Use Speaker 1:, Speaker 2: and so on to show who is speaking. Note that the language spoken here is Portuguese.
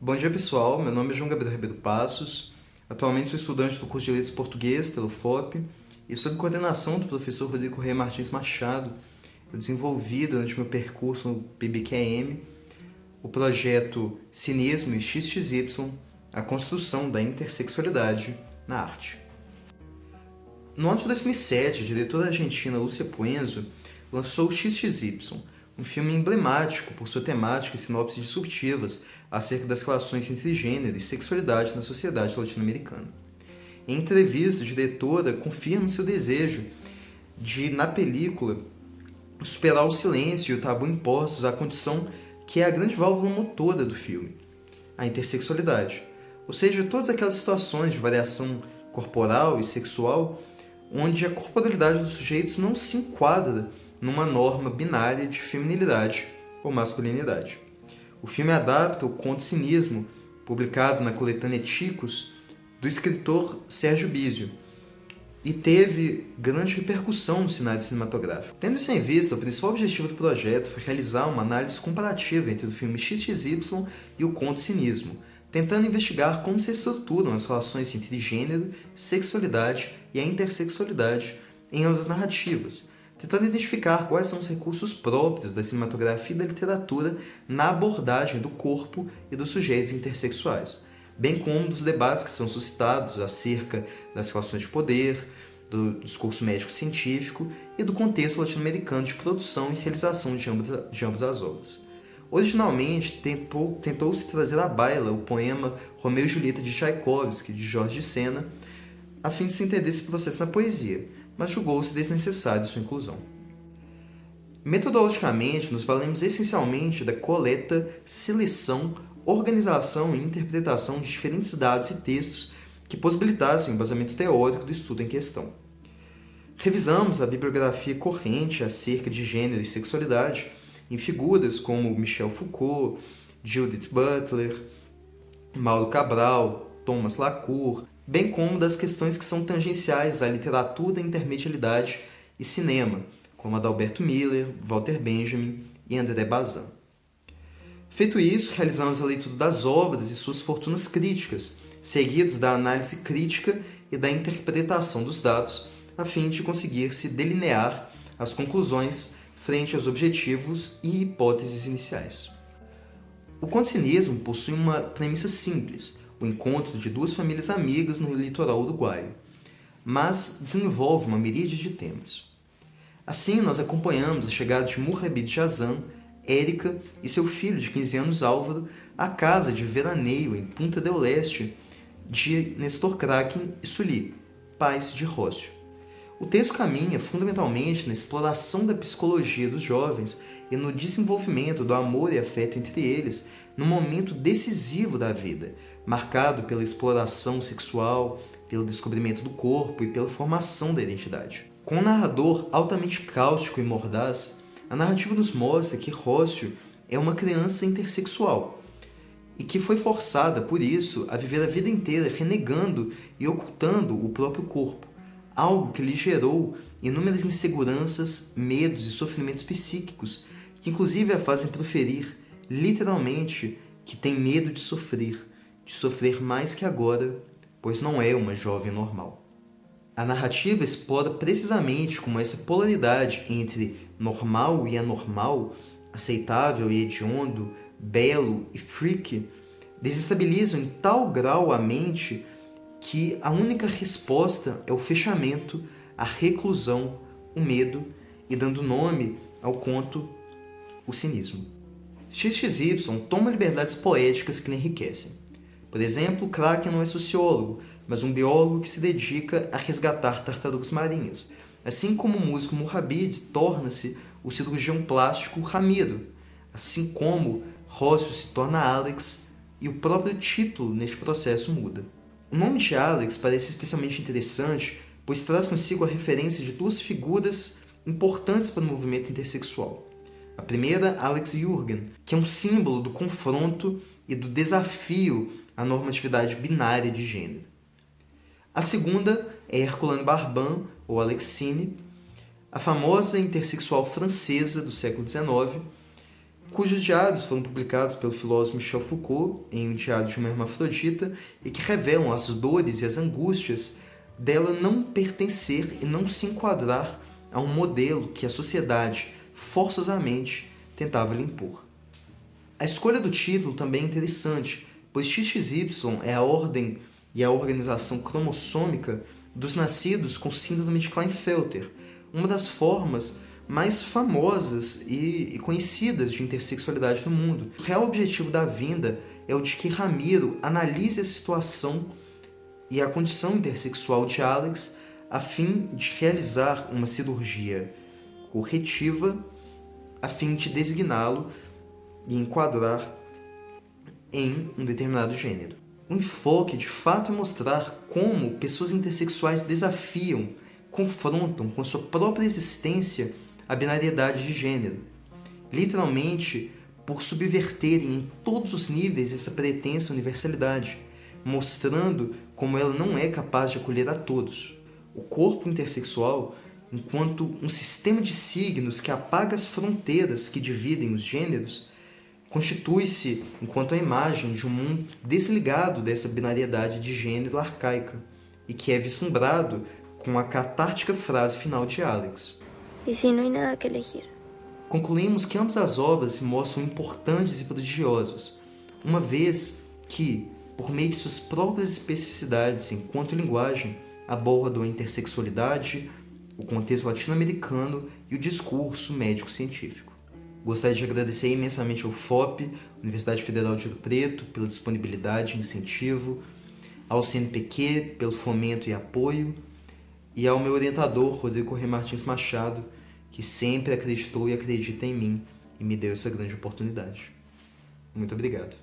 Speaker 1: Bom dia, pessoal. Meu nome é João Gabriel Ribeiro Passos. Atualmente sou estudante do curso de Letras Português pelo FOP e, sob coordenação do professor Rodrigo Corrêa Martins Machado, eu desenvolvi durante meu percurso no PBQM o projeto Cinismo e XXY, a construção da intersexualidade na arte. No ano de 2007, a diretora argentina Lúcia Puenzo lançou o XXY, um filme emblemático por sua temática e sinopses disruptivas acerca das relações entre gênero e sexualidade na sociedade latino-americana. Em entrevista, a diretora confirma seu desejo de, na película, superar o silêncio e o tabu impostos à condição que é a grande válvula motora do filme, a intersexualidade. Ou seja, todas aquelas situações de variação corporal e sexual onde a corporalidade dos sujeitos não se enquadra numa norma binária de feminilidade ou masculinidade. O filme adapta o conto Cinismo, publicado na coletânea Ticos, do escritor Sérgio Bísio, e teve grande repercussão no cenário cinematográfico. Tendo isso em vista, o principal objetivo do projeto foi realizar uma análise comparativa entre o filme XXY e o conto Cinismo, tentando investigar como se estruturam as relações entre gênero, sexualidade e a intersexualidade em ambas as narrativas, tentando identificar quais são os recursos próprios da cinematografia e da literatura na abordagem do corpo e dos sujeitos intersexuais, bem como dos debates que são suscitados acerca das relações de poder, do discurso médico-científico e do contexto latino-americano de produção e realização de ambas as obras. Originalmente, tentou-se trazer à baila o poema Romeu e Julieta de Tchaikovsky, de Jorge de Sena, a fim de se entender esse processo na poesia, mas julgou-se desnecessário sua inclusão. Metodologicamente, nos valemos essencialmente da coleta, seleção, organização e interpretação de diferentes dados e textos que possibilitassem o embasamento teórico do estudo em questão. Revisamos a bibliografia corrente acerca de gênero e sexualidade em figuras como Michel Foucault, Judith Butler, Mauro Cabral, Thomas Lacour, bem como das questões que são tangenciais à literatura, intermedialidade e cinema, como Adalberto Miller, Walter Benjamin e André Bazin. Feito isso, realizamos a leitura das obras e suas fortunas críticas, seguidos da análise crítica e da interpretação dos dados, a fim de conseguir se delinear as conclusões frente aos objetivos e hipóteses iniciais. O conto Cinismo possui uma premissa simples, o encontro de duas famílias amigas no litoral uruguaio, mas desenvolve uma miríade de temas. Assim, nós acompanhamos a chegada de Mourabit Jazan, Érica e seu filho de 15 anos Álvaro à casa de veraneio em Punta del Este de Nestor Kraken e Sully, pais de Rócio. O texto caminha fundamentalmente na exploração da psicologia dos jovens e no desenvolvimento do amor e afeto entre eles num momento decisivo da vida, marcado pela exploração sexual, pelo descobrimento do corpo e pela formação da identidade. Com um narrador altamente cáustico e mordaz, a narrativa nos mostra que Rócio é uma criança intersexual e que foi forçada, por isso, a viver a vida inteira renegando e ocultando o próprio corpo, algo que lhe gerou inúmeras inseguranças, medos e sofrimentos psíquicos, que inclusive a fazem proferir, literalmente, que tem medo de sofrer mais que agora, pois não é uma jovem normal. A narrativa explora precisamente como essa polaridade entre normal e anormal, aceitável e hediondo, belo e freak, desestabilizam em tal grau a mente que a única resposta é o fechamento, a reclusão, o medo e dando nome ao conto, o cinismo. XXY toma liberdades poéticas que lhe enriquecem. Por exemplo, Kraken não é sociólogo, mas um biólogo que se dedica a resgatar tartarugas marinhas, assim como o músico Mourabit torna-se o cirurgião plástico Ramiro, assim como Rócio se torna Alex e o próprio título neste processo muda. O nome de Alex parece especialmente interessante, pois traz consigo a referência de duas figuras importantes para o movimento intersexual. A primeira, Alex Jürgen, que é um símbolo do confronto e do desafio à normatividade binária de gênero. A segunda é Herculane Barban, ou Alexine, a famosa intersexual francesa do século XIX, cujos diários foram publicados pelo filósofo Michel Foucault em O Diário de uma Hermafrodita e que revelam as dores e as angústias dela não pertencer e não se enquadrar a um modelo que a sociedade forçosamente tentava lhe impor. A escolha do título também é interessante, pois XXY é a ordem e a organização cromossômica dos nascidos com síndrome de Klinefelter, uma das formas mais famosas e conhecidas de intersexualidade no mundo. O real objetivo da vinda é o de que Ramiro analise a situação e a condição intersexual de Alex a fim de realizar uma cirurgia corretiva a fim de designá-lo e enquadrar em um determinado gênero. O enfoque, de fato, é mostrar como pessoas intersexuais desafiam, confrontam com sua própria existência a binariedade de gênero, literalmente por subverterem em todos os níveis essa pretensa universalidade, mostrando como ela não é capaz de acolher a todos. O corpo intersexual, enquanto um sistema de signos que apaga as fronteiras que dividem os gêneros, constitui-se enquanto a imagem de um mundo desligado dessa binariedade de gênero arcaica e que é vislumbrado com a catártica frase final de Alex.
Speaker 2: E se não há nada que elegir?
Speaker 1: Concluímos que ambas as obras se mostram importantes e prodigiosas, uma vez que, por meio de suas próprias especificidades enquanto linguagem, abordam a intersexualidade, o contexto latino-americano e o discurso médico-científico. Gostaria de agradecer imensamente ao FOP, Universidade Federal de Ouro Preto, pela disponibilidade e incentivo, ao CNPq pelo fomento e apoio, e ao meu orientador, Rodrigo Corrêa Martins Machado, que sempre acreditou e acredita em mim e me deu essa grande oportunidade. Muito obrigado.